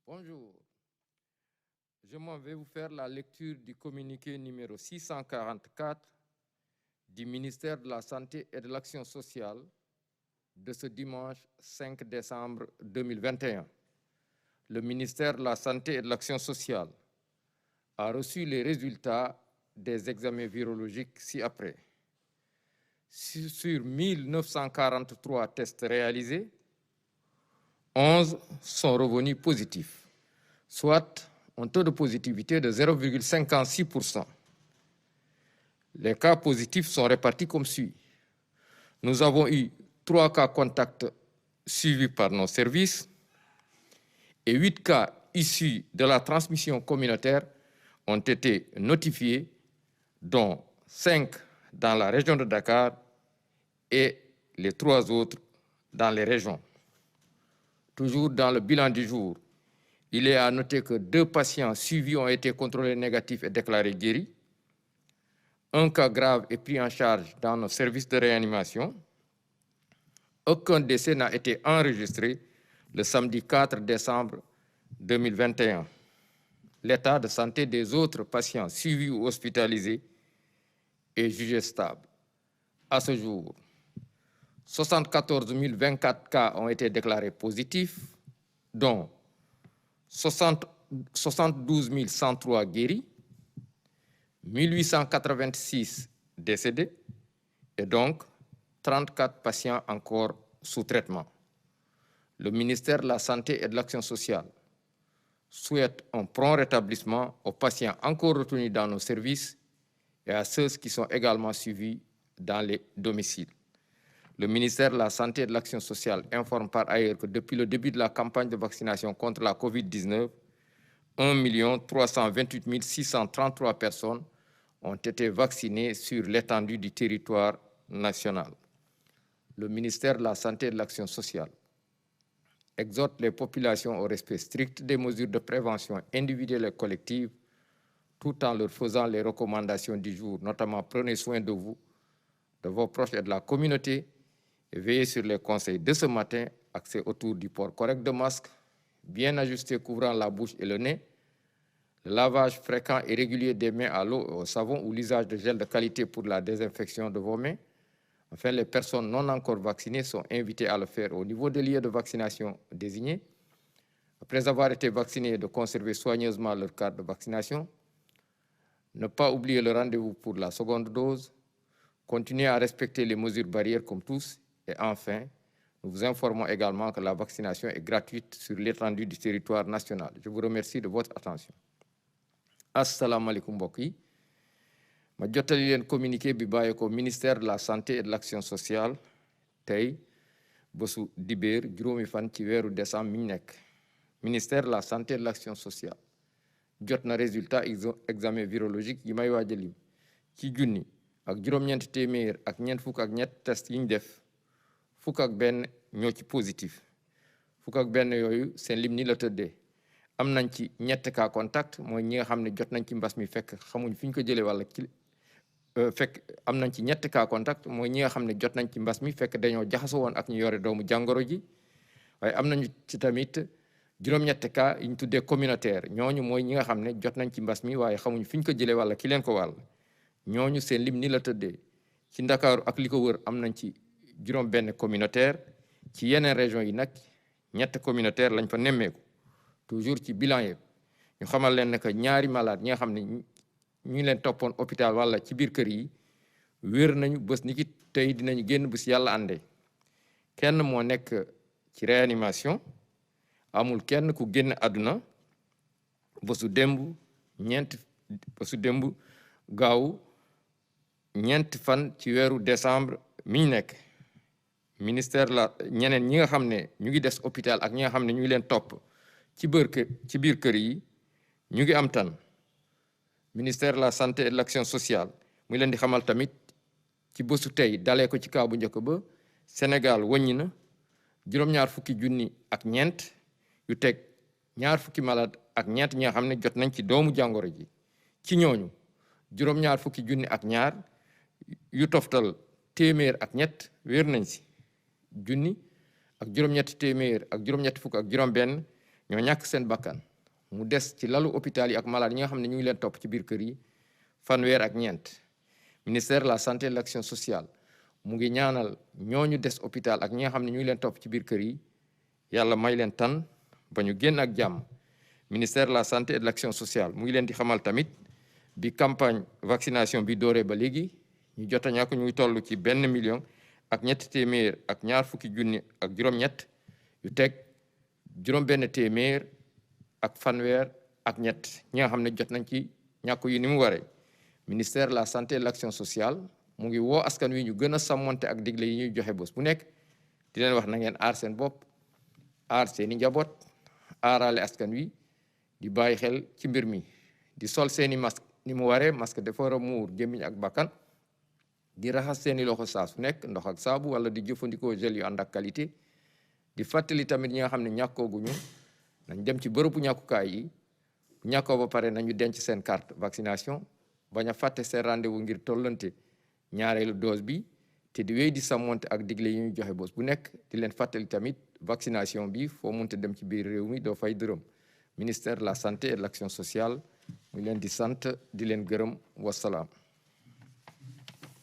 Bonjour, je m'en vais vous faire la lecture du communiqué numéro 644 du ministère de la Santé et de l'Action sociale de ce dimanche 5 décembre 2021. Le ministère de la Santé et de l'Action sociale a reçu les résultats des examens virologiques ci-après. Sur 1943 tests réalisés, 11 sont revenus positifs, soit un taux de positivité de 0,56%. Les cas positifs sont répartis comme suit. Nous avons eu 3 cas contacts suivis par nos services et 8 cas issus de la transmission communautaire ont été notifiés, dont 5 dans la région de Dakar et les 3 autres dans les régions. Toujours dans le bilan du jour, il est à noter que 2 patients suivis ont été contrôlés négatifs et déclarés guéris. Un cas grave est pris en charge dans nos services de réanimation. Aucun décès n'a été enregistré le samedi 4 décembre 2021. L'état de santé des autres patients suivis ou hospitalisés est jugé stable. À ce jour, 74 024 cas ont été déclarés positifs, dont 72 103 guéris, 1886 décédés et donc 34 patients encore sous traitement. Le ministère de la Santé et de l'Action sociale souhaite un prompt rétablissement aux patients encore retenus dans nos services et à ceux qui sont également suivis dans les domiciles. Le ministère de la Santé et de l'Action sociale informe par ailleurs que depuis le début de la campagne de vaccination contre la COVID-19, 1 328 633 personnes ont été vaccinées sur l'étendue du territoire national. Le ministère de la Santé et de l'Action sociale exhorte les populations au respect strict des mesures de prévention individuelle et collective, tout en leur faisant les recommandations du jour, notamment prenez soin de vous, de vos proches et de la communauté, et veillez sur les conseils de ce matin, axés autour du port correct de masque, bien ajusté couvrant la bouche et le nez, le lavage fréquent et régulier des mains à l'eau et au savon ou l'usage de gel de qualité pour la désinfection de vos mains. Enfin, les personnes non encore vaccinées sont invitées à le faire au niveau des lieux de vaccination désignés. Après avoir été vaccinés, de conserver soigneusement leur carte de vaccination. Ne pas oublier le rendez-vous pour la seconde dose. Continuer à respecter les mesures barrières comme tous. Et enfin, nous vous informons également que la vaccination est gratuite sur l'étendue du territoire national. Je vous remercie de votre attention. Assalamu alaikum mbokk yi. Ma jottali leen communiqué bi bàyyi ko ministère de la santé et de l'action sociale tey bésu dibéer juróomi fan ci weeru décembre mi ñu nekk. Ministère de la santé et de l'action sociale jot na résultat examen virologique yi may waaj a lim ci junni ak juróom-ñeenti téeméer ak ñeent fukk ak ñett test yi ñu def fukk ak benn ñoo ci positif fukk ak benn yooyu seen lim ni la tëddee. am nañ ci ñett cas contact mooy ñi nga xam ne jot nañ ci mbas mi fekk xamuñ fi ñu ko jëlee wala fekk am nañ ci ñett cas contact mooy ñi nga xam ne jot nañ ci mbas mi fekk dañoo jaxasoo woon ak ñu yore doomu jàngoro ji waaye am nañu ci tamit juróom-ñett cas yi ñu tuddee communautaire ñooñu mooy ñi nga xam ne jot nañ ci mbas mi waaye xamuñ fi ñu ko jëlee wala ki leen ko wàll ñooñu seen lim ni la tëddee ci Ndakaaru ak li ko wër am nañ ci juróom benn communautaire ci yeneen région yi nag ñett communautaire lañ fa nemmeeku. Toujours ci bilan yëpp ñu xamal leen ne que ñaari malade ñi nga xam ne ñu ngi leen toppoon hôpital wala ci biir kër yi wér nañu bés ni ki tey dinañu génn bu si yàlla àndee kenn moo nekk ci réanimation amul kenn ku génn àdduna bésu démb gaaw ñeent fan ci weeru décembre mi ñu nekk ministère la ñeneen ñi nga xam ne ñu ngi des hôpital ak ñi nga xam ne ñu ngi leen topp ci biir kër yi ñu ngi am tan ministère de la santé et de l'action sociale muy leen di xamal tamit ci bésu tey dalee ko ci kaa bu njëkk ba Sénégal wàññi na juróom-ñaar fukki junni ak ñeent yu teg ñaar fukki malade ak ñeent ñi nga xam ne jot nañ ci doomu jàngoro ji ci ñooñu juróom-ñaar fukki junni ak ñaar yu toftal téeméer ak ñett wér nañ si junni ak juróom-ñetti téeméer ak juróom-ñetti fukk ak juróom-benn ñoo ñàkk seen bakkan mu des ci lalu hôpital yi ak malade yi nga xam ne ñu ngi leen topp ci biir kër yi fanweer ak ñeent ministère de la santé et de l'action sociale mu ngi ñaanal ñooñu des hôpital ak ñi nga xam ne ñu ngi leen topp ci biir kër yi yàlla may leen tan ba ñu génn ak jàmm. Ministère de la santé et de l'action sociale mu ngi leen di xamal tamit bi campagne vaccination bi dooree ba léegi ñu jot a ñàkk ñu ngi toll ci 1 million ak ñetti téeméer ak ñaar fukki junni ak juróom-ñett yu teg juróom-benn téeméer ak fanweer ak ñett ñi nga xam ne jot nañ ci ñàkku yi ni mu waree. Ministère de la santé et de l'action sociale mu ngi woo askan wi ñu gën a sàmmonte ak digle yi ñuy joxe bés bu nekk di leen wax na ngeen aar seen bopp aar seeni njaboot aarale askan wi di bàyyi xel ci mbir mi di sol seeni masque ni mu waree masque dafa war a muur gémmiñ ak bakkan di raxas seeni loxo saa su nekk ndox ak saabu wala di jëfandikoo gel yu ànd ak qualité di fàttali tamit ñi nga xam ne ñàkkooguñu nañ dem ci bërëbu ñàkkukaay yi ñàkkoo ba pare nañu denc seen carte vaccination bañ a fàtte seen rendez-vous ngir tollante ñaareelu dose bi te di wéy di sàmmonte ak digle yi ñuy joxe bés bu nekk di leen fàttali tamit vaccination bi foo munte dem ci biir réew mi doo fay dërëm. Ministère de la santé et de l'action sociale mu leen di sant di leen gërëm wasalaam.